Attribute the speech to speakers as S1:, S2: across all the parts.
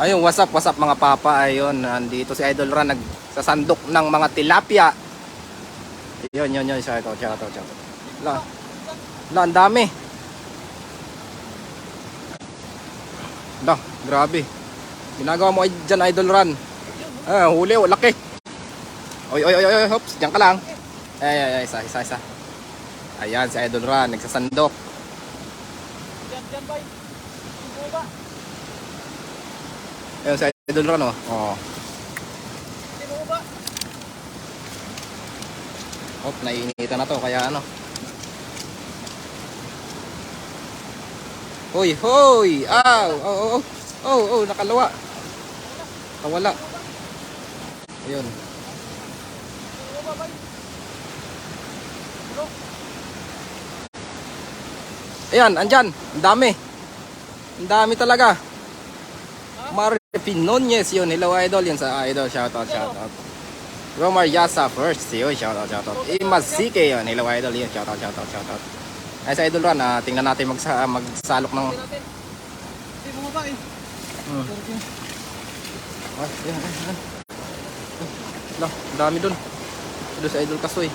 S1: Ayun, what's up mga papa. Ayun, nandito si Idol Ran nagsasandok ng mga tilapia. Yun. Shout out. La, ang dami. La, grabe. Ginagawa mo dyan, Idol Ran. Huli, laki. Oy, hops, dyan ka lang. Ay, isa. Ayan, si Idol Ran, nagsasandok.
S2: Diyan, bay. Buba.
S1: Ayun, si Idol Ran, oh.
S2: Buba.
S1: Oh, naiinitan na to, kaya ano. Hoy! Oh, nakalawa. Nawala. Ayun.
S2: Buba, bay.
S1: Ayan, andyan. Ang dami. Ang dami talaga. Maripin Nunez yun. Hello, Idol. Yan sa Idol. Shoutout. Romar Yasa first. Yun, shoutout. Imazike yun. Hello, Idol. Yan, shoutout. Ay, sa Idol Ran, tingnan natin magsalok ng...
S2: Hindi bumaba eh.
S1: Yan. Ang dami dun. Doon sa Idol Kasoy.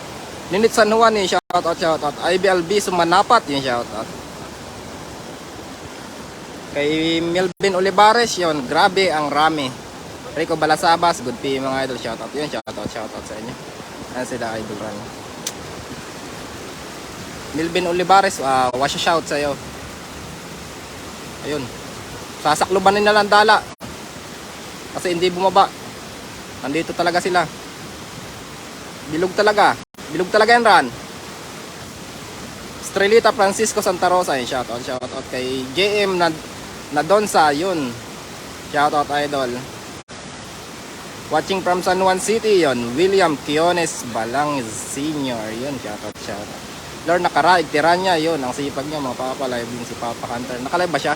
S1: Ninit San Juan eh. Shoutout. IBLB Sumanapat. Yan, shoutout. Kay Melvin Olivares yun. Grabe ang rami. Rico Balasabas. Good pay mga Idol. Shoutout. Yun, shoutout sa inyo. Ayan sila Idol Ran. Melvin Olivares, wash a shout sa'yo. Ayun. Sasakluban nila lang dala. Kasi hindi bumaba. Nandito talaga sila. Bilog talaga yan, Ran. Estrelita Francisco Santa Rosa, shoutout kay JM Nadonsa, yun. Shoutout, Idol. Watching from San Juan City, yun. William Quiones Balang Senior, yun. Shoutout. Lord Nakaraig, Tiranya, yun. Ang sipag niya, mga papa, live din si Papa Hunter. Nakalive ba siya?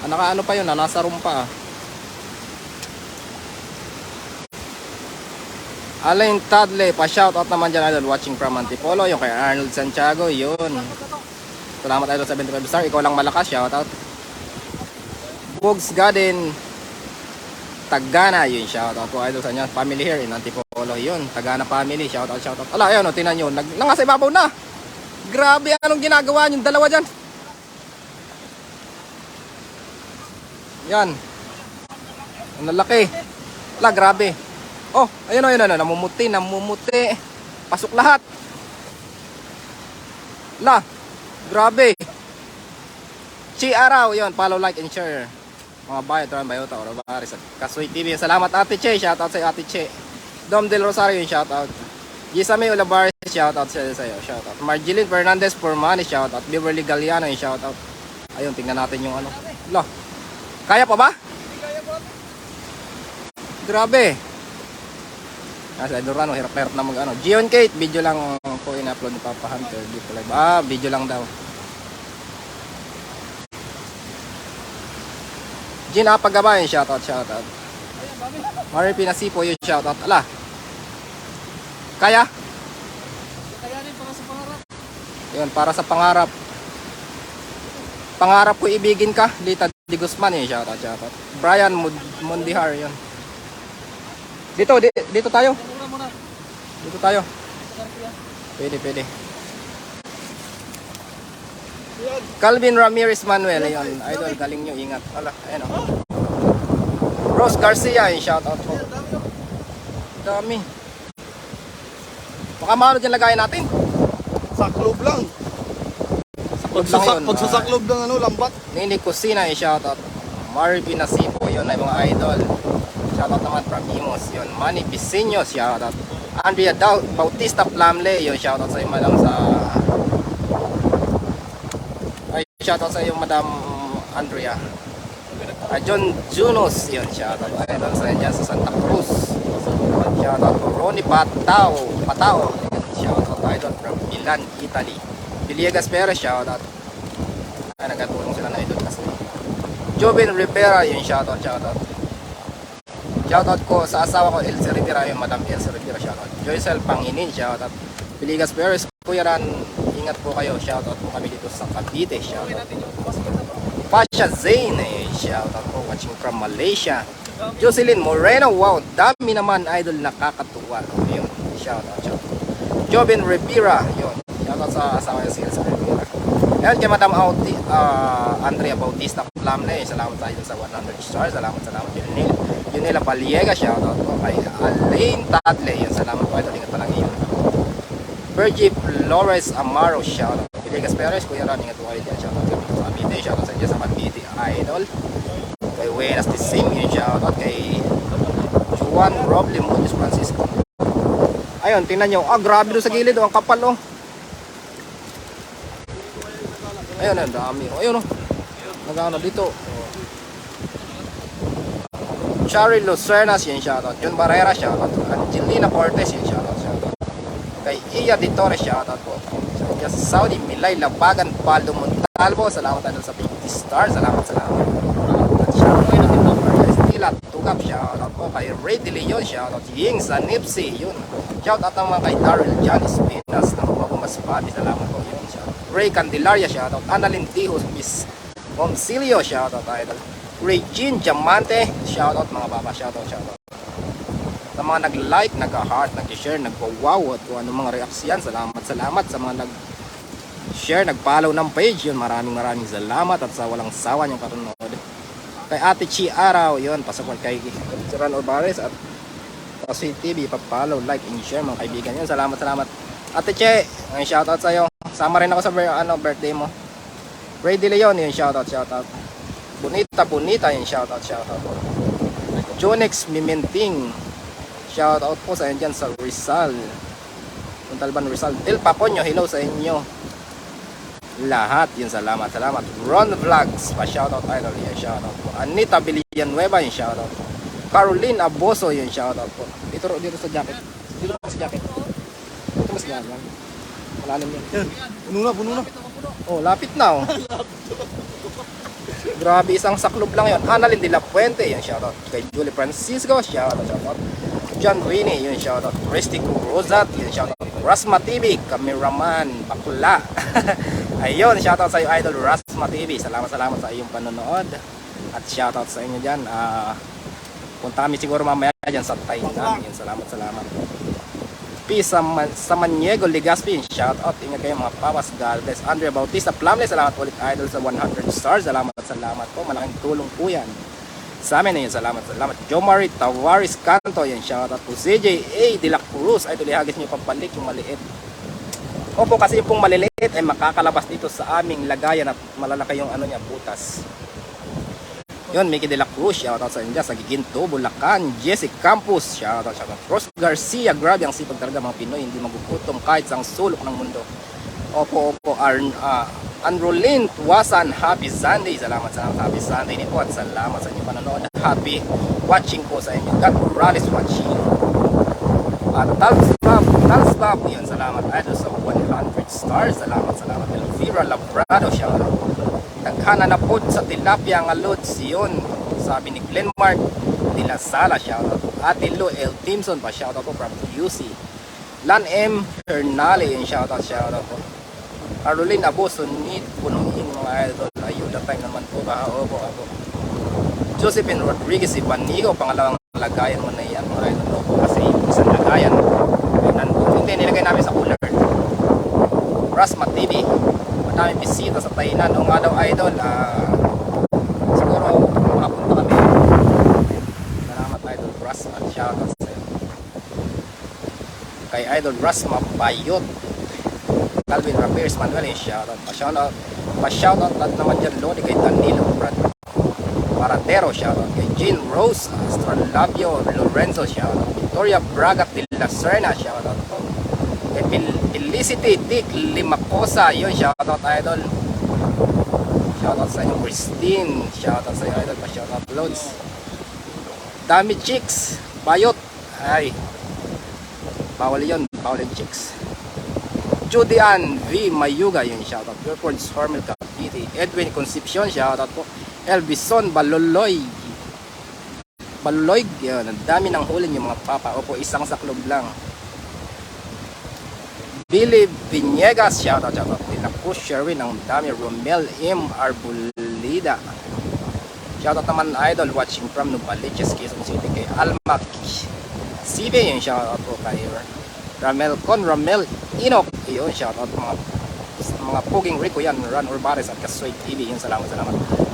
S1: Nakaano pa yun, nasa room pa. Alain Tadle, pa-shoutout naman dyan, Idol. Watching from Antipolo, yung kay Arnold Santiago, yun. Salamat, Idol, 75 star. Ikaw lang malakas, shoutout. Bugs Garden Tagana, yun, shoutout po, Idol, sa inyo. Family here in Antipolo, yun. Tagana family, shoutout. Ala, ayun, tinan nyo, nasa ibabaw na. Grabe, anong ginagawa yung dalawa dyan? Yan. Ang lalaki. Ala, grabe. Oh, ayun, namumuti. Pasok lahat. La, grabe. Chi Araw, yun, follow, like, and share. Mga bayota, Orobaris, at Kasoy TV. Salamat, Ate Che, shoutout sa Ate Che. Dom Del Rosario, shoutout. Gisame Olabaris, shoutout sa'yo, shoutout. Marjeline Fernandez for money, shoutout. Beverly Galliano, shoutout. Ayun, tingnan natin yung ano. La, kaya pa ba? Grabe. Nasa Idorano, hirap na mag-ano. Gion Kate, video lang po in-upload ni Papa Hunter dito live. Video lang daw. Gin Apagabayan, shoutout. Mari Pinasipo, yung shoutout. Ala. Kaya?
S2: Kayanin para sa pangarap.
S1: Yun, para sa pangarap. Pangarap ko ibigin ka. Lita Di Guzman, yung shoutout. Brian Mundihar, yun. Dito tayo.
S2: Muna.
S1: Dito tayo. Pwede. Calvin Ramirez Manuel, yun. Idol, galing nyo, ingat. Ala, ayan o. Rose Garcia, yung shoutout po. Dami. Baka maano dyan lagayin natin?
S3: Saklob lang. Pagsasaklob ng lambat.
S1: Nini Kusina, yung shoutout. Marvin Nasipo, yun ay mga idol. Shoutout naman from Imos, yun. Manny Pisinho, shoutout. Andrea Bautista Plamle, yun. Shoutout sa iyo, madam, shoutout sa iyo, Madam Andrea. John Junos, yun. Shoutout. Idol sa inyo sa Santa Cruz. Shoutout to Ronnie Patao. Shoutout, idol, from Milan, Italy. Villegas Perez, shoutout. Ay, nagkatulong sila na idol kasi. Joven Rivera, yun, shoutout. Shoutout ko sa asawa ko, Elsie Rivera, yung Madam Elsie Rivera, shoutout. Joycel Panginin, shoutout. Villegas Perez, Kuya Ran, ingat po kayo. Shoutout po kami dito sa Cavite, shoutout. Pasha Zane, shoutout po, watching from Malaysia. Jocelyn Moreno, wow, dami naman idol, nakakatuwa. Yun, shoutout. Jobin Rivera, yun, shoutout sa asawa niya sila sa Rivera. Ayan kay Madam Andrea Bautista Plamle, salamat tayo sa 100 stars, salamat. Yunela Paliega, shoutout po kay Alain Tadle, yun, salamat po, idol, ingat pa lang yun. Virgie Flores Amaro, shoutout. Villegas Perez, Kuya Ron, ingat po kayo dyan, shoutout kay sa Abite, shoutout sa inyo sa Mabiti idol. Kay Buenas de Sim, yun, shoutout kay Juan Roble Munoz Francisco. Ayun, tingnan nyo, grabe doon sa gilid, ang kapal, oh. Ayun, ang dami, ayun, oh. Nagano dito. Chari Lucernas, yun, shoutout. Jun Barrera, shoutout. Angelina Cortez, yun, shoutout. Kay Iya Di Torres, shoutout po. Sa Saudi, Milay Labagan, Paldo Montalvo, salamat tayo sa 50 stars, salamat. At shoutout kay natin number, Estila Tugap, shoutout po. Kay Ray De Leon, shoutout. Ying sa Nipsey, yun. Shoutout naman kay Daryl John Espinas, ng Mabumaspati, salamat po, yun. Shoutout. Ray Candelaria, shoutout. Annalyn Tijos, Miss Momsilio, shoutout idol. Regine Diamante, shoutout mga baba, shoutout. Sa mga nag-like, nag-heart, nag-share, nag-wow at kung ano mga reaksyon, salamat sa mga nag-share, nag-follow ng page, yun, maraming salamat at sa walang sawa niyong katunod. Kay Ate Chi Araw, yun, pasupport kay Ron Alvarez at Kasi TV, pag-follow, like, and share mga kaibigan, yun, salamat. Ate Che, may shoutout sa'yo, sama rin ako sa birthday mo. Ray De Leon, yun, shoutout. Bonita, yun, shoutout. Jonex Mimenting, shoutout po sa inyo dyan sa Rizal. Montalban Rizal. Del Paponyo, hello sa inyo. Lahat, yun, salamat. Ron Vlogs, pa-shoutout idol, yun, shoutout po. Anita Villanueva, yun, shoutout. Caroline Aboso, yun, shoutout po. Dito sa jacket. Dito mas galang. Malalim yun.
S3: Yan, puno na.
S1: Oh, lapit na, oh. Grabe, isang saklob lang yun. Annalyn de la Puente, yun, shoutout. Kay Julie Francisco, shoutout. John Winnie, yun, shoutout. Christy Cruzat, yun, shoutout. Rasma TV, cameraman, bakla. Ayun, shoutout sa iyo, idol Rasma TV. Salamat sa iyong panonood. At shoutout sa inyo dyan. Punta kami siguro mamaya dyan sa Tainan. Yun, salamat. Peace sa Maniego, Legazpi, shoutout. Ingat kayo mga papas, God bless. Andrea Bautista Plamle, salamat ulit idol sa 100 stars. Salamat po, malaking tulong po yan sa amin, yun, salamat. Jomari Tawaris Canto, yun, shoutout po. CJ De La Cruz, idol, ihagis nyo pampalik yung maliit. Opo, kasi yung pong maliliit ay makakalabas dito sa aming lagayan at malalaki yung ano niya, butas. Yun, Mickey De La Cruz, shoutout sa inyo, sa Giginto, Bulacan. Jesse Campos, shoutout. Ross Garcia, grabe ang sipag talaga mga Pinoy, hindi magugutom kahit sa sulok ng mundo. Opo, Anrolin Tuwasan, happy Sunday. Salamat happy Sunday din po at salamat sa inyong panonood. Happy watching po sa inyo. God Morales watching. At Talsbab, yun, salamat idol sa 100 stars. Salamat. Elvira Labrado, shoutout. Naghana na po sa tilapia nga lods, yun, sabi ni Glenmark de la Sala, shoutout. Ate Lo L. Timson pa, shoutout po from QC. Lan M. Hernale, yun, shoutout po. Arulin Aboso, need punuin mga idol. Ayuda time naman po ba? Opo. Josephine Rodriguez, Ipanigo, pangalawang lagayan mo na yan mga idol. Opo, kasi isang lagayan ay nandun. Hindi, nilagay namin sa cooler. Rasma TV, madaming bisita sa Tainan. O nga daw idol, siguro makapunta kami. Salamat idol Rasma, shoutout sa iyo. Kay idol Rasma Bayot, Calvin Ramirez Manuel, shoutout. Pa-shoutout at naman dyan Lodi kay Danilo Brad Paratero, shoutout. Kay Jean Rose Astrolabio Lorenzo, shoutout. Victoria Braga de la Serna, shoutout. Kay Felicity Dick Limacosa, yun, shoutout idol. Shoutout sa inyo Christine, shoutout sa inyo idol. Pa-shoutout loads. Dami chicks Bayot, ay bawal yung chicks. Judy Ann V. Mayuga, yung shoutout. Records Hormel Cavite. Edwin Concepcion, shoutout po. Elvison Baloloy, yun. Ang dami ng hulin yung mga papa. Opo, isang saklob lang. Billy Viniegas, shoutout. Tinapos Sherwin, ang dami. Romel M. Arbulida, Shoutout naman idol watching from Nubaliches, Quezon City kay Almac CB, yung shoutout po kay Ramel Con, Ramel Inok, yun shoutout mga puging Rico yan, Ran Urbares at Kasoy TV, yun salamat.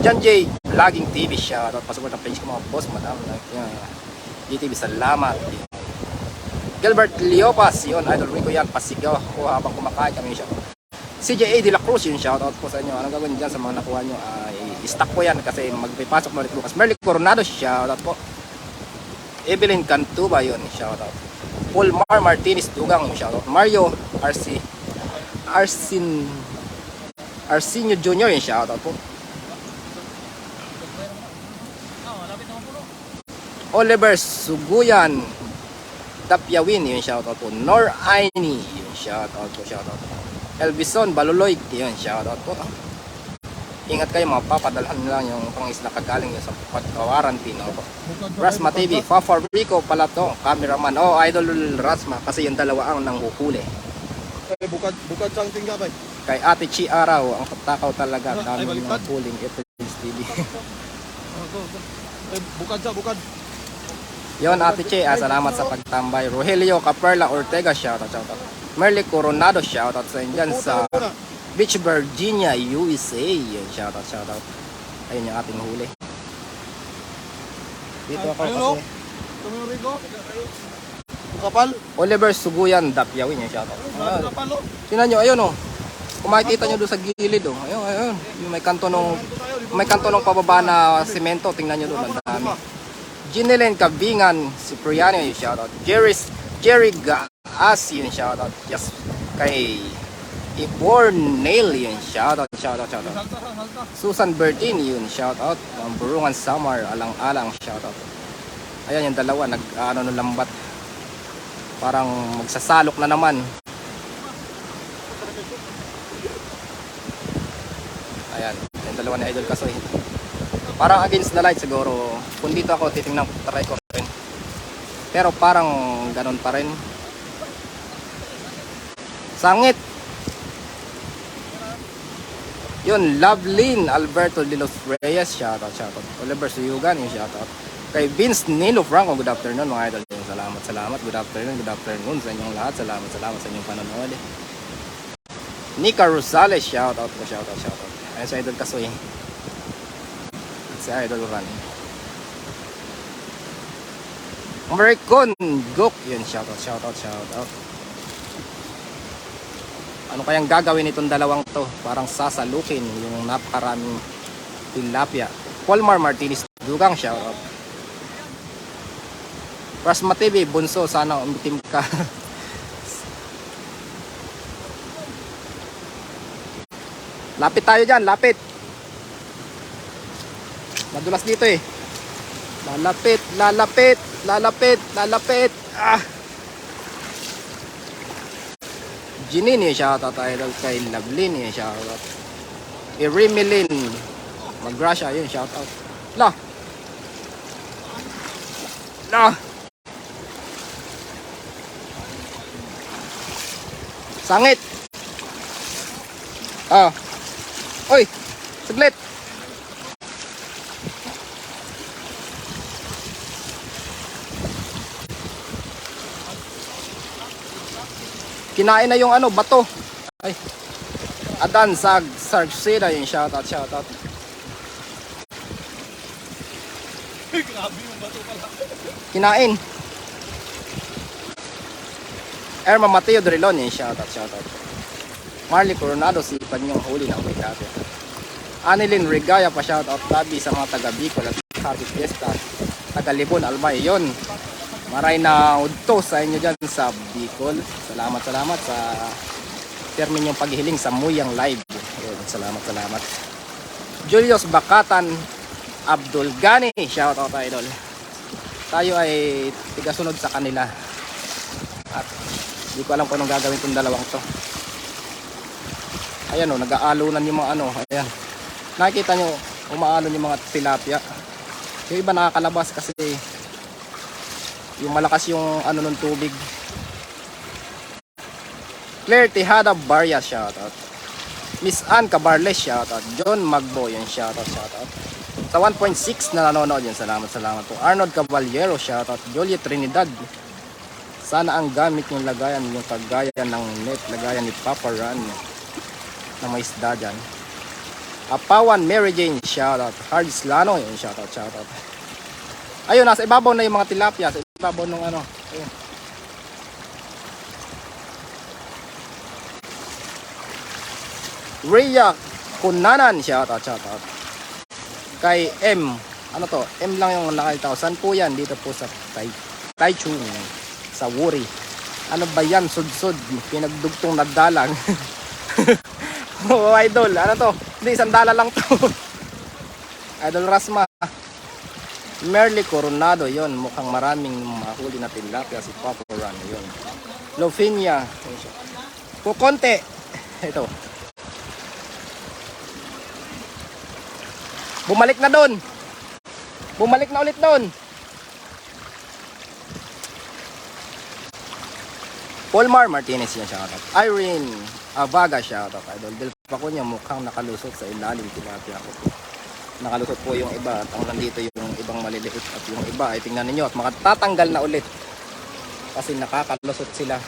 S1: John J Vlogging TV, shoutout, pasupport ang page ko mga boss, madam, DTV, salamat. Gilbert Leopas, yun idol Rico yan, pasigaw ako habang kumakain kami, shoutout. CJA De La Cruz, yung shoutout po sa inyo. Anong gagawin dyan sa mga nakuha nyo? I-stack po yan kasi magpipasok na ulit bukas. Merly Coronado, shoutout po. Evelyn Cantuba, yun, shoutout. Paul Mar Martinez Dugang, yung shoutout. Mario Arsenio Jr., yung shoutout po.
S2: Lapit na puno.
S1: Oliver Suguyan Tapyawin, yung shoutout po. Nor Aini, yung shoutout po, shoutout. Elvison Baluloy, yun, shoutout po. Ingat kayo mga papadalhan lang yung pang-isla kagaling nyo sa pagkawarantin. Rasma TV, Fafa Rico pala to, cameraman. Oh, idol Rasma, kasi yung dalawa ang nanghuhuli.
S3: Ay, bukad sang tingga ba?
S1: Kay Ate Chi Araw, ang takaw talaga.
S3: Ay,
S1: Dami
S3: baliktad.
S1: ng huling FLS TV.
S3: Ay, bukad.
S1: Yon Ate Chi, salamat sa pagtambay. Rogelio Caperla Ortega, shoutout. Merly Coronado, shoutout sa inyo dyan sa Beach, Virginia, USA. Yun, shoutout. Ayun yung ating huli. Dito ako
S3: Ayun, oh.
S1: kasi.
S3: Tumyung Rico. Kapal.
S1: Oliver Suguyan Dapyawin, yung shoutout.
S3: Kapal, oh.
S1: Tingnan nyo, ayun oh. Kung makikita nyo doon sa gilid oh. Ayun. Yung may kanto nung pababa na semento. Tingnan nyo doon, ang dami. Ginelen Kabingan, Cipriano, yung shoutout. Jerry Gaas, yung shoutout. Yes, kay Iborn Nail, yung shoutout. Susan Bertin, yun, shoutout. Ang Burungan Samar, alang-alang, shoutout. Ayan yung dalawa, nung lambat. Parang magsasalok na naman. Ayan, yung dalawa na idol kasoy. Parang against the light siguro. Kung dito ako titingnan, try ko rin. Pero parang ganun pa rin. Sangit. Yun, Lovelyn Alberto de los Reyes, shoutout. Oliver Suyugan, yung shoutout. Kay Vince Nilo Franco, good afternoon mga idol. Salamat. Good afternoon sa inyong lahat. Salamat sa inyong panonood. Nika Rosales, shoutout. Ayun sa idol kasoy. Si Idol Ran. American Gok, yun, shoutout. Ano kayang gagawin itong dalawang to? Parang sasalukin yung napakaraming tilapia. Paul Mar Martinez Dugang, shoutout. Rasma TV, bunso, sana umitim ka. Lapit tayo dyan, lapit. Madulas dito eh. Lalapit. Janine, shoutout idol. Kay Lovelyn, shoutout. Irimilin Magrasya, yun, shoutout. La. Sangit. Oy, saglit. Kinain na yung bato. Ay. Adan Sargsida, yung shoutout.
S3: Grabe yung bato pala.
S1: Kinain. Erma Mateo Drilon, yung shoutout. Marley Coronado, sipan yung huli ng may gabi. Anilin Regaya pa, shoutout. Labi sa mga taga Bicol at Happy Fiesta. Taga Libon, Albay, yun. Maray na udto sa inyo dyan sa Bicol. Salamat sa termin yung paghihiling sa Muyang Live. Ayun, salamat. Julius Bakatan Abdul Gani, shoutout idol. Tayo ay tigasunod sa kanila. At di ko alam kung anong gagawin itong dalawang to. Ayan o, nag-aalunan yung mga ayan. Nakikita nyo, umaalon yung mga tilapia. Yung iba nakakalabas kasi yung malakas yung ng tubig. Claire Tejada Barrias, shoutout. Miss Ann Cabarles, shoutout. John Magbo, yung shoutout. Sa 1.6 na nanonood yun. Salamat po. Arnold Caballero, shoutout. Juliet Trinidad. Sana ang gamit yung lagayan yung kagaya ng net, lagayan ni Papa Ran na may isda dyan. Apawan Mary Jane, shoutout. Hard Slano, yun, shoutout. Ayun, nasa ibabaw na yung mga tilapia. Sa ibabaw ng ano. Ayun. Rhea Kunanan, shoutout. Kay M, ano to? M lang yung nakita ko. Saan po yan? Dito po sa Taichung, sa Wuri. Ano ba yan? Sudsud, pinagdugtong nagdalang. Oh, idol, ano to? Hindi, sandala lang to. Idol Rasma. Merly Coronado, yon, mukhang maraming mahuli na tilapia si Papa Ran, yon. Lofinia, Kukonte. Ito. Bumalik na doon. Bumalik na ulit doon. Paulmar Martinez yan, shoutout. Irene Avaga, shoutout. Idol Del Pacuña, mukhang nakalusot sa ilalim tilapia ko. Nakalusot po yung iba at ang nandito yung ibang maliliit at yung iba ay tingnan ninyo at makatatanggal na ulit kasi nakakalusot sila.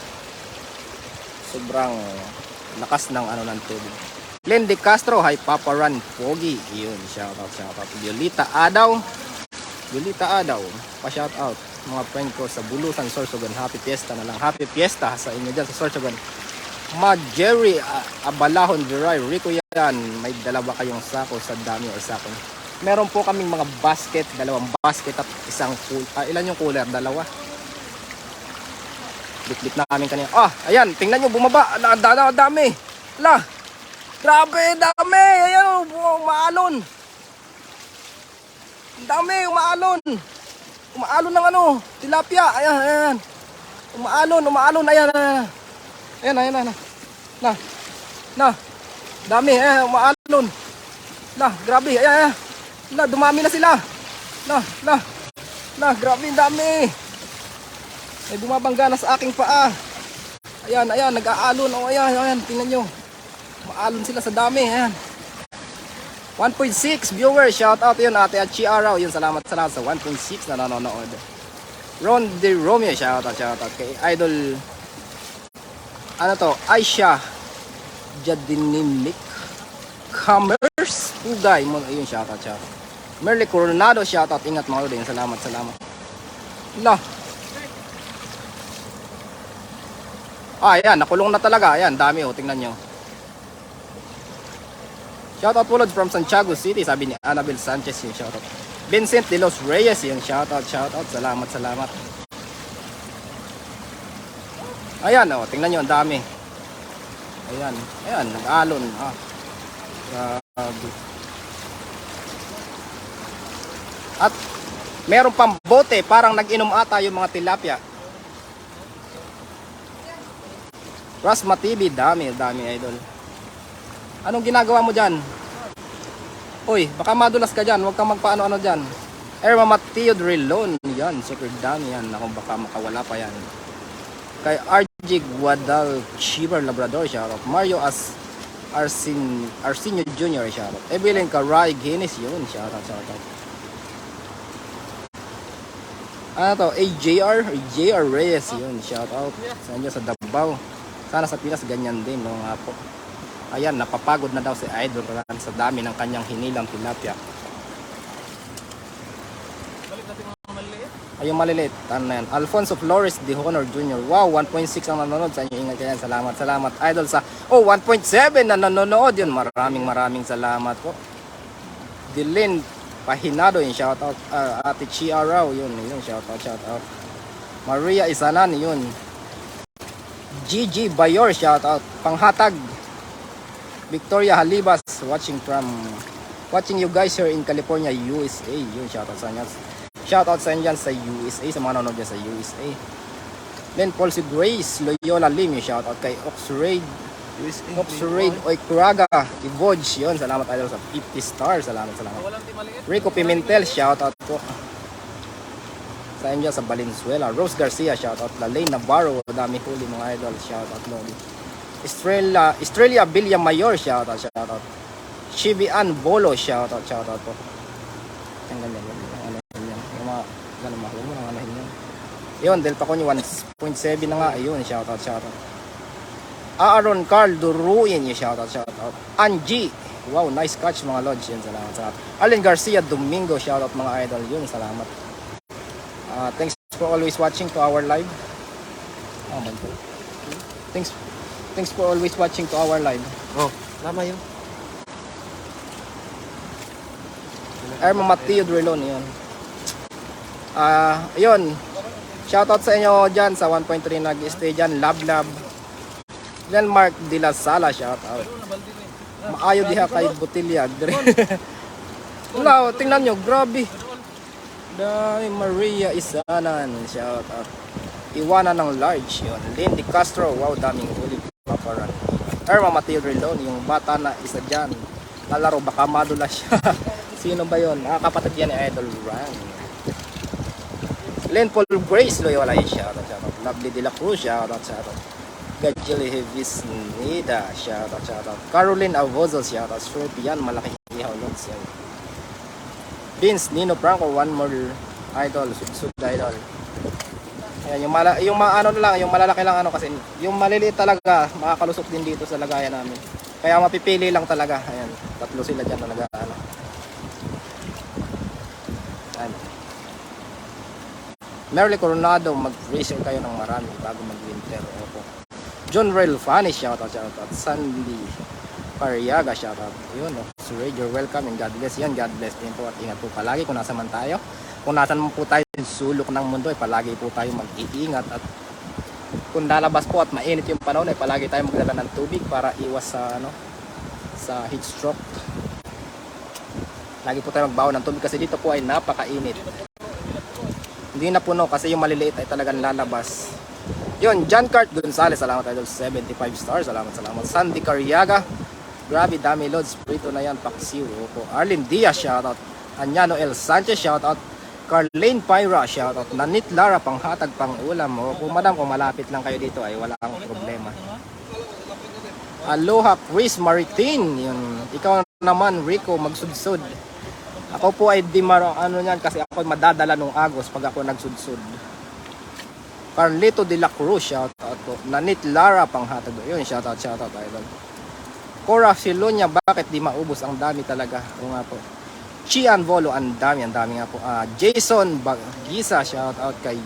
S1: Sobrang lakas ng ano ng tubig. Lindy Castro, hi Papa Ran Pogi. Yun, shoutout. Violeta Adaw, pa-shoutout. Mga friend ko sa Bulusan, Sorsogon, happy fiesta na lang. Happy fiesta sa inyo dyan sa Sorsogon. Jerry Abalahon Viray, Rico yan, may dalawa kayong sako sa dami o sako. Meron po kaming mga basket, dalawang basket at isang ilan yung cooler? Dalawa. Bit na kami kanina. Ayan, tingnan nyo, bumaba. Dami. Grabe, dami. Ayan, umaalon. Dami, umaalon. Umaalon ng ano, tilapia. Ayan. Umaalon. Ayan. Dami, umaalon. Grabe. Ayan. Dumami na sila. Grabe, dami. May bumabangga na sa aking paa. Ayan, nag-aalon. Ayan, tingnan nyo. Maalon sila sa dami, ayan. 1.6 viewers, shout out yun, ate at Chiaraw, yun, salamat sa 1.6 na nanonood. Ron De Romeo, shout out kay Idol, ano to, Aisha Jadinimik Commerce Pugay mo, ayun, shout out. Merly Coronado, shout out, ingat mga din, salamat. Ayan, nakulong na talaga, ayan, dami tingnan nyo. Shoutout po Lods from Santiago City, sabi ni Annabel Sanchez yung shoutout. Vincent De Los Reyes yung shoutout. Salamat. Ayan, tingnan nyo, ang dami. Ayan, nag-alon. Grabe. At meron pang bote, parang nag-inom ata yung mga tilapia. Rasma TV, dami idol. Anong ginagawa mo dyan? Uy, baka madulas ka dyan. Huwag kang magpaano-ano dyan. Erma Mateo Drilon. Yan, super dami yan. Ako baka makawala pa yan. Kay RG Guadal Chiver Labrador, shoutout. Mario Arsenio Jr., shoutout. Evelyn Caray Guinness, yun, shoutout. Ano to? JR Reyes, yun, shoutout. Sa inyo sa Davao. Sana sa Pinas ganyan din, no nga po. Ayan, napapagod na daw si Idol Ran sa dami ng kanyang hinilang tilapia.
S2: Balik natin mga maliliit.
S1: Ayun maliliit. Ano na yan? Alfonso Flores de Honor Jr. Wow, 1.6 ang nanonood sa inyo. Ingat kayo. Salamat. Idol sa 1.7 na nanonood. Yun, maraming salamat po. Dilin Pahinado, yun, shoutout. Ate Chiaraw, yun, shoutout. Maria Isanan, yun. Gigi Bayor, shoutout. Panghatag. Victoria Halibas, watching you guys here in California, USA. Yun, shoutout sa inyo. Shoutout sa inyo sa USA, sa mga nanonood dyan sa USA. Then, Paulcy Grace, Loyola Lim, yung shoutout kay Oxraid Oikuraga, Iboj, yun, salamat idol sa 50 stars, salamat.
S2: Walang di maliit.
S1: Rico Pimentel, shoutout po. Sa inyo sa Valenzuela. Rose Garcia, shoutout. Lalaine Navarro, dami huli mga idol, shoutout mo. Estrella Villamayor, shoutout. Chibian Bolo, shoutout po. Yung ganyan. Yung ano yan. Yung mga, ganun mga, huwag mo nang anahin yan. Yun, Del Paconyo 1.7 na nga. Ayun, shoutout, shoutout. Aaron Carl Duruin, yung shoutout, shoutout. Angie, wow, nice catch mga lodge. Yun, salamat, salamat. Allen Garcia Domingo, shoutout mga idol. Yun, salamat. Thanks for always watching to our live. Oh, my God. Thanks for always watching to our live.
S3: Oh, tama yun.
S1: Erma Mateo Drilon, yun. Yun. Shoutout sa inyo dyan sa 1.3 nag-stay dyan. Lab. Yan Mark De La Sala, shoutout. Maayo diha kay Botilyag. Wala, tingnan nyo, grabe. Dami Maria Isanan, shoutout. Iwana ng large, yun. Lindy Castro, wow, daming huli. Paparan. Erma Mateo Drilon, yung bata na isa dyan. Lalaro, baka madula siya. Sino ba yun? Kapatid yan ni Idol Ryan. Len Paul Grace Loyola, shoutout, shoutout. Lovely De La Cruz, shoutout, shoutout. Gajili Hevis Nida, shoutout, shoutout. Caroline Avozo, shoutout. Sure, yan, malaki ihaw lots yan. Vince, Nino Franco, one more idol, sud idol. Ayan, yung ano lang, yung malalaki lang ano kasi, yung maliliit talaga, makakalusok din dito sa lagayan namin. Kaya mapipili lang talaga. Ayan, tatlo sila dyan na nag-ano. Ayan. Merly Coronado, mag-racer kayo ng marami bago mag-winter. Opo. John Rail Fanny, shoutout, shoutout. Sandy Pariaga, shoutout. Yun, no? So, you're welcome and God bless. Yan, God bless din po at ingat po palagi kung nasa man tayo. Kung nasan man po tayo sa sulok ng mundo, palagi po tayo mag-iingat at kung lalabas po at mainit yung panahon, palagi tayo magdala ng tubig para iwas sa sa heat stroke. Lagi po tayo magbaon ng tubig kasi dito po ay napakainit. Hindi na puno kasi yung maliliit ay talagang lalabas. Yun, John Cart Gonzalez, salamat idol, 75 stars, salamat. Sandy Cariaga, grabe, dami loads, prito na yan, paksiw. Opo. Arlene Diaz, shoutout. Anyano L. Sanchez, shoutout. Carlene Pyra, shoutout. Nanit Lara, panghatag, pang ulam. Opo, madam, kung malapit lang kayo dito ay wala kang problema. Aloha Chris Maritin, yun. Ikaw naman Rico, magsudsud. Ako po ay di ano yan kasi ako madadala nung Agos pag ako nagsudsud. Carlito de la Cruz, shoutout po. Nanit Lara, panghatag. Yun, shoutout idol. Cora Silonia, bakit di maubos? Ang dami talaga. O nga po. Chian Volo, ang dami nga po. Jason Bagisa, shoutout kay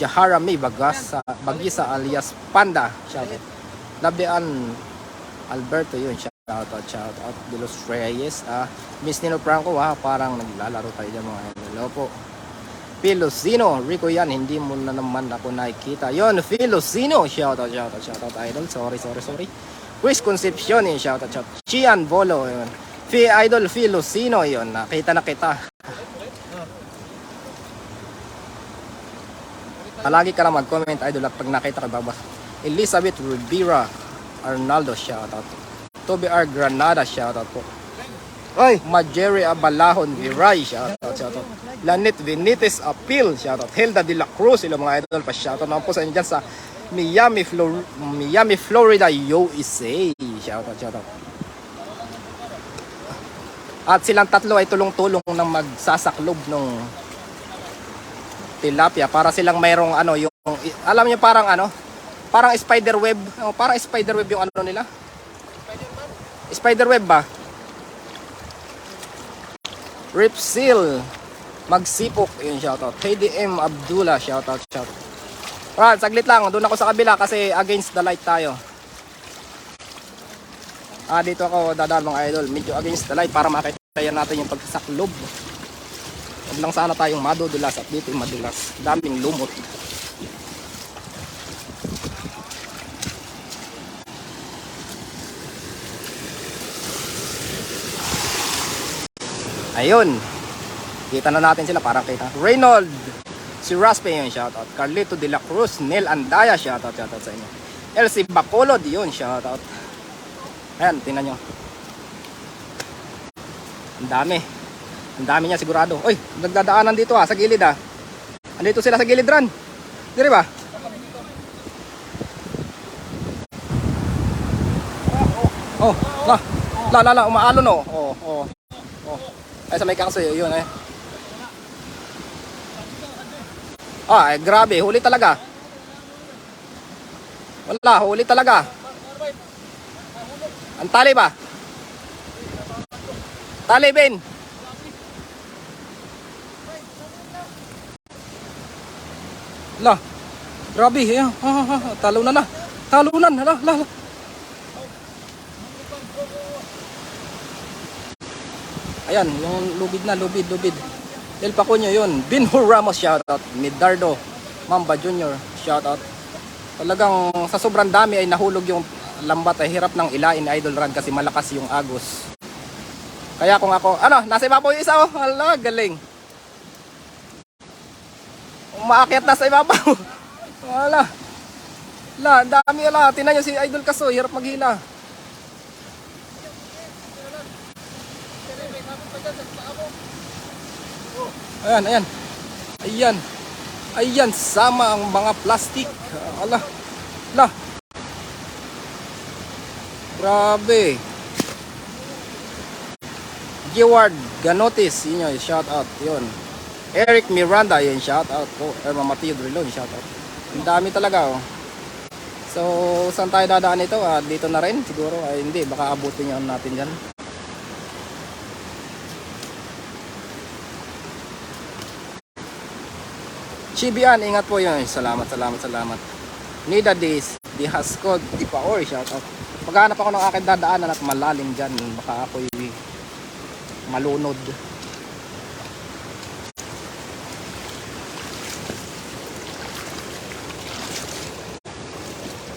S1: Jahara May Bagisa alias Panda, shoutout. Labian Alberto, yun, shoutout. De Los Reyes, Miss Nino Franco, parang naglalaro tayo dyan mga hello po. Filocino, Rico yan, hindi mo na naman ako nakikita. Yun, Filocino, shoutout idol. Sorry. Chris Concepcion, yun, shoutout. Chian Volo, yun. Idol Filocino, yun, nakita na kita. Palagi ka lang mag-comment, idol, at pag nakita ka babas. Elizabeth Rivera Arnaldo, shoutout. Toby R. Granada, shoutout po. Oy, Majeri Abalahon Viray, shoutout. Lanet Venites Appeal, shoutout. Hilda de la Cruz, ilo mga idol, pa-shoutout naman po sa inyo dyan sa Miami, Florida, USA. Shoutout. At silang tatlo ay tulong-tulong ng magsasaklob ng tilapia para silang mayroong yung alam niyo parang spider web. Parang spider web yung nila. Spider web ba? Rip Seal Magsipok, yun, shoutout. KDM Abdullah, shoutout. Alright, saglit lang, doon ako sa kabila kasi against the light tayo. Dito ako dadaan mga idol, medyo against the light para makita natin yung pagsasaklob. Huwag lang sana tayong madudulas at dito yung madulas. Daming lumot. Ayun. Kita na natin sila, parang kita. Reynold, si Raspe yun, shoutout. Carlito de la Cruz, Nel Andaya, shoutout sa inyo. Elsie Bacolod, yun, shoutout. Ayan, tingnan nyo. Ang dami niya sigurado. Uy, nagdadaanan dito sa gilid Andito sila sa gilid ran. Dire ba? Oh, umaalon Oh. Ay sa may kaso yun Ah, grabe, huli talaga. Wala, huli talaga. Ang tali ba? Tali, Ben. La, grabe. Talunan na. Talunan. La. Ayan, yung lubid na, lubid. El Pacuño yun. Binhur Ramos, shoutout. Midardo, Mamba Jr., shoutout. Talagang sa sobrang dami ay nahulog yung lambat, ay hirap ng ilain ni Idol Rad kasi malakas yung agos. Kaya kung ako, nasa ibabaw yung isa, oh. Hala, galing. Umaakyat na sa ibabaw. Hala. Dami, Tinan nyo si Idol Kaso, hirap maghila. Ayan, sama ang mga plastic. Ala. Grabe. Geward Ganotis, yun yun, shout out, yun. Eric Miranda, yun, shout out po. Erma Mateo Drilon, shout out. Ang dami talaga, oh. So, saan tayo dadaan ito? Dito na rin, siguro. Ay, hindi, baka abutin yun natin dyan. Chibian, ingat po yun. Salamat. Nida Days, di Haskod, di Paor, shout out. Paghanap ako ng aking dadaanan at malalim dyan, baka ako'y malunod.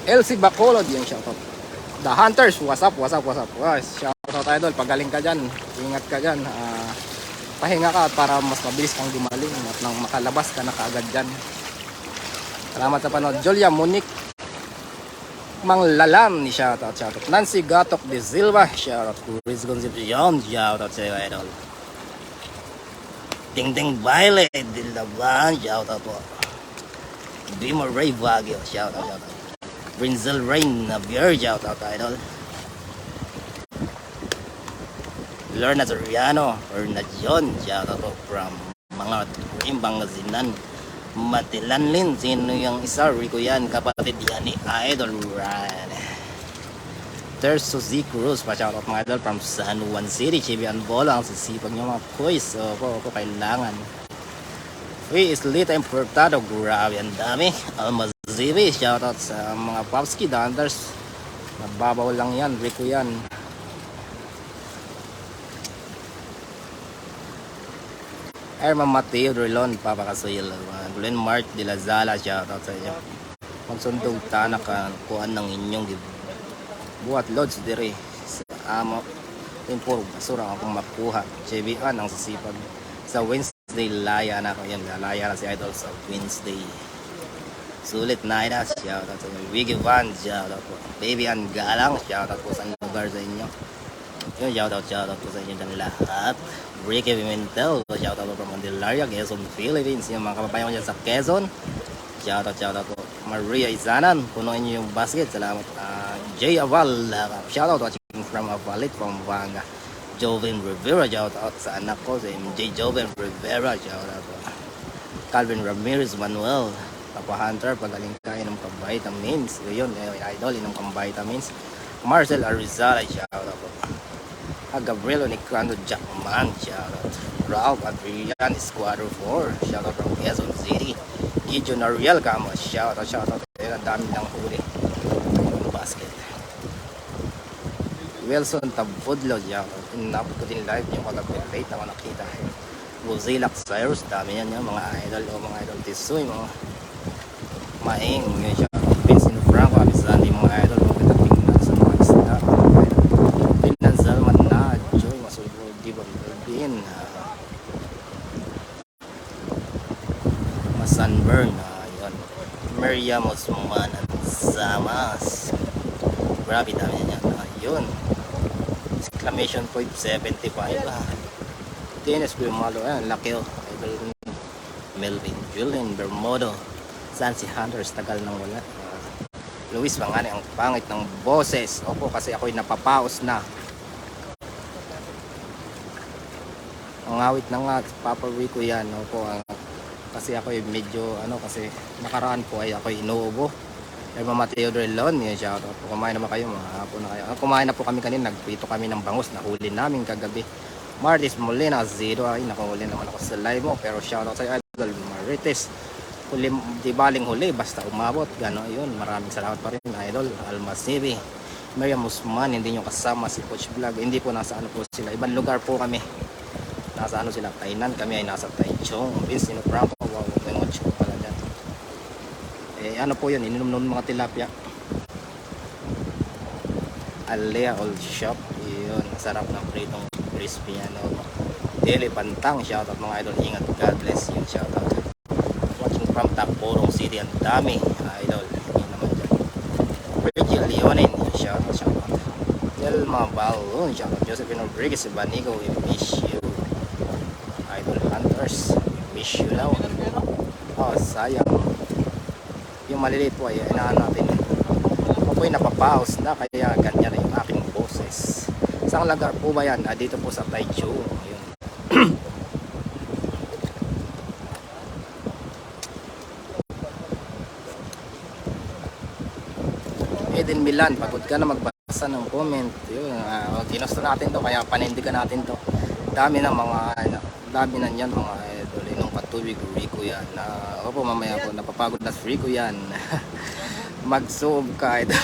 S1: LC Bacolod, yung shout out. The Hunters, what's up? Shout out, Idol, pagaling ka dyan, ingat ka dyan. Pahinga ka para mas mabilis kang gumaling at nang makalabas ka na kaagad dyan. Salamat sa panood. Julia Monique Manglalam, shoutout. Nancy Gatok de Silva, shoutout. Chris Gonzalez, shoutout sa iyo, Idol. Ding Violet de Laban, shoutout po. Bimo Ray Baguio, shoutout. Brinzel Rain Navier, shoutout, Idol. Lorna Soriano or Najon, shoutout po from mga Rimbang Zinan. Matilanlin, sino yung isa? Rico yan, kapatid yan ni Idol Ryan. There's Suzy Cruz, pa-shoutout mga idol from San Juan City. Chibian Bola, ang sisipag nyo mga quiz. So, po kailangan. Free is Lita Importado, grabe ang dami. Almazivi, shoutout sa mga Popski Danders. Nababaw lang yan, Rico yan. Erma Mateo Drilon, papakasuil. Glenn Mark de la Zala, shoutout sa inyo. Magsundog tanak kuan ng inyong buhat loads dire sa amo. Impor basura akong makuha. Chebian ang sisipag. Sa Wednesday, laya na ako yan. Laya na si Idol sa Wednesday. Sulit na ina, shoutout sa inyo. Wiggy Van, shoutout po. Baby Ann Galang, shoutout po sa lugar sa inyo. Yun, shoutout po sa inyo dyan lahat. Ricky Pimentel, shoutout po from Candelaria, Quezon, Philippines. Yung mga kababayan ko dyan sa Quezon, shoutout po. Maria Isanan, punuin nyo yung basket. Salamat. Jay Aval, shoutout watching from Avalit, from Vanga. Joven Rivera, shoutout sa anak ko, si MJ Joven Rivera, shoutout po. Calvin Ramirez Manuel, Papa Hunter, pagaling ka, inom ka vitamins. Yun, Idol, inom ka vitamins. Marcel Arizala, shoutout po. Gabriel Nicando Jackman, shoutout. Ralph Adrian Esquadro 4, shoutout from Quezon City. Gideon Ariel Camo, shoutout. Ayun, ang dami ng huli yung basket. Wilson Tabudlo, shoutout. Inapot ko din live yung kagabi, late ako nakita. Godzilla Cyrus, dami yan yung mga idol o mga idol Tisoy, mga maing yun, shoutout. Vincent Franco, abisan din mga idol, mga tingnan sa mga isda. Pinanzalman na, Joy, masulbo, di ba, din. Sunburn, yun. Miriam Osman at Zamas. Grabe dami niya. Yun. Exclamation point 75. Dennis Guimalo. Ayan, Lakil. Melvin Julian Bermodo. Sansi Hunters. Tagal nang wala. Luis Pangani. Ang pangit ng boses. Opo, kasi ako'y napapaos na. Ang awit na nga. Papa Rico yan. Opo, ang Kasi ako medyo kasi nakaraan po ay ako inuubo. Ay Mama Theodore Lon, yun shoutout po. Kumain naman kayo, mga hapon na kayo. Kumain na po kami kanina, nagprito kami ng bangus, nahuli namin kagabi. Martis Molina, Zero, ay nakahuli naman ako sa live mo. Pero shoutout sa Idol Marites. Huli, di baling huli, basta umabot. Gano'n yun, maraming salamat pa rin Idol. Almas Nibi, Miriam Usman, hindi nyo kasama si Coach Vlog. Hindi po nasa po sila, ibang lugar po kami. Nasa sila, Tainan, kami ay nasa Taichung. Vince, Franco, wow, may mga chok pala dyan. Ano po yun, ininom ng mga tilapia. Alea Old Shop, yun, sarap ng pritong crispy Deli Pantang, shoutout mga idol, ingat, God bless yun, shoutout. Watching from Tacporong City, ang dami, idol, yun naman dyan. Virgil Leonin, shoutout. Delma Balon, shoutout. Josephine Rodriguez, Banigo, we miss you. Idol Hunters, we miss you daw. Oh, sayang. Yung maliliit po ay inaan natin. Ako po ay napapaus na kaya ganyan na yung aking boses. Saan lugar po ba yan? Dito po sa Taichung. Ayun. Eden Milan, pagod ka na magbasa ng comment. Yun, ginusto natin to kaya panindigan natin to. Dami na niyan mga idol. Inong patubig, Rico yan. Opo, mamaya po, napapagod na si Rico yan. Mag-soob ka, idol.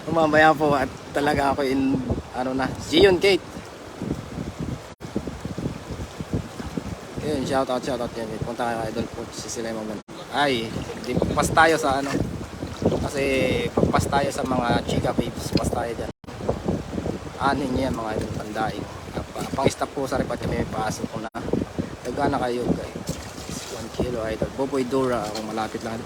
S1: Mamaya po, at talaga ako Gion Kate. Yun, shoutout yan. Punta kayo, idol po, si sila yung mga ay, pas tayo sa kasi pagpas tayo sa mga chika babes, pas tayo dyan. Anin yan mga idol, pandaig. Pang-stop po sa repat kami may pasok ko na. Nagana kayo guys. 1 kilo idol. Boboy Dora, kung malapit lang.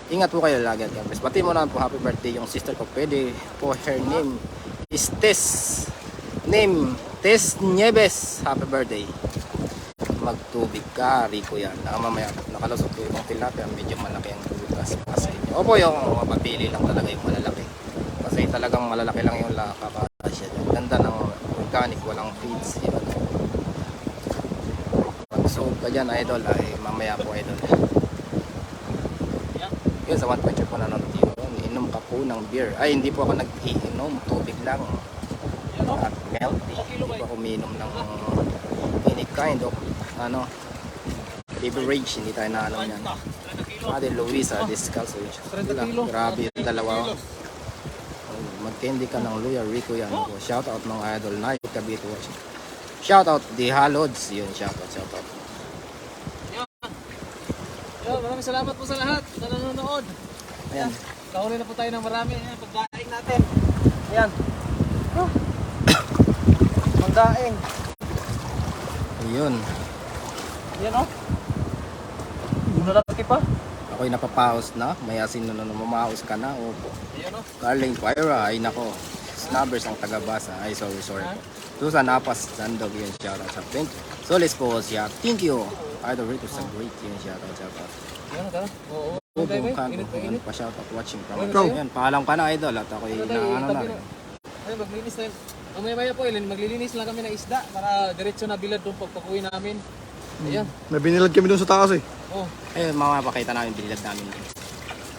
S1: Ingat po kayo lagi at guys. Bati mo naman po happy birthday yung sister ko. Pwede po, her name is Tess. Name, Tess Nieves. Happy birthday. Magtubig ka, Rico yan. Mamaya nakalusot ko yung tilapia. Medyo malaki ang butas. Opo, yung mapapili lang talaga yung malalaki. Kasi talagang malalaki lang yung kakasya dyan. Ganda ng organic, walang feeds. Pag-soap ka dyan, idol, ay mamaya po, idol. Yun, sa 1.5 po na yun. Inom ka po ng beer. Ay, hindi po ako nag-iinom. Tubig lang. At melty. Hindi po ako uminom ng any kind of beverage. Hindi tayo na yan. Ate Luisa, Descalzo. Grabe yung dalawa. Mag-candy ka ng Luya Rico yan. Shoutout mga idol. Night Kabito. Shoutout The Halods. Yun, shoutout.
S2: Maraming salamat po sa lahat na nanonood.
S1: Ayan.
S2: Kahuli na po tayo ng marami. Ayan, pagdaing natin. Ayan. Pagdaing.
S1: Ayun.
S2: Ayan o. Bunalaki pa.
S1: Ako'y napapaos na. May asin na mamaos ka na. Opo.
S2: Ayan o.
S1: Carling Pyra. Ay nako. Snabbers ang tagabasa. Ay sorry po. Susan Napas Sandog. Yun, shoutout sa Pink. Solis po siya. Thank you. Idol Rico sa great. Yun, shoutout.
S2: Ayan o, tara. Oo.
S1: Bobo Kanto. Ano pa shoutout watching from Yan, paalam ka na idol. At ako'y na.
S2: Ay, maglinis tayo. Mamaya po, maglilinis lang kami ng isda para diretso na bilad doon pagpakuwi namin. Ayan.
S3: May binilad kami doon sa taas eh.
S2: Oh.
S1: Ayun, mapapakita namin bilad namin.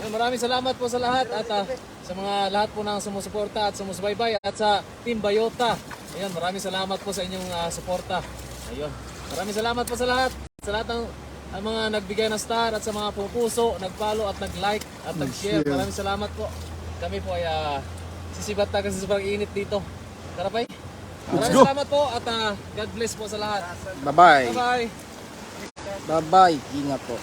S2: Ayan, maraming salamat po sa lahat at sa mga lahat po ng sumusuporta at sumusubaybay at sa Team Bayota. Ayan, maraming salamat po sa inyong suporta. Ayun. Maraming salamat po sa lahat. Sa lahat ng mga nagbigay ng star at sa mga pupuso, nag-follow at nag-like at nag-share. Maraming salamat po. Kami po ay sisibat na kasi sobrang init dito. Tara pa. Maraming salamat po at God bless po sa lahat.
S1: Bye-bye.
S2: Bye-bye.
S1: Bye-bye. Ingat po.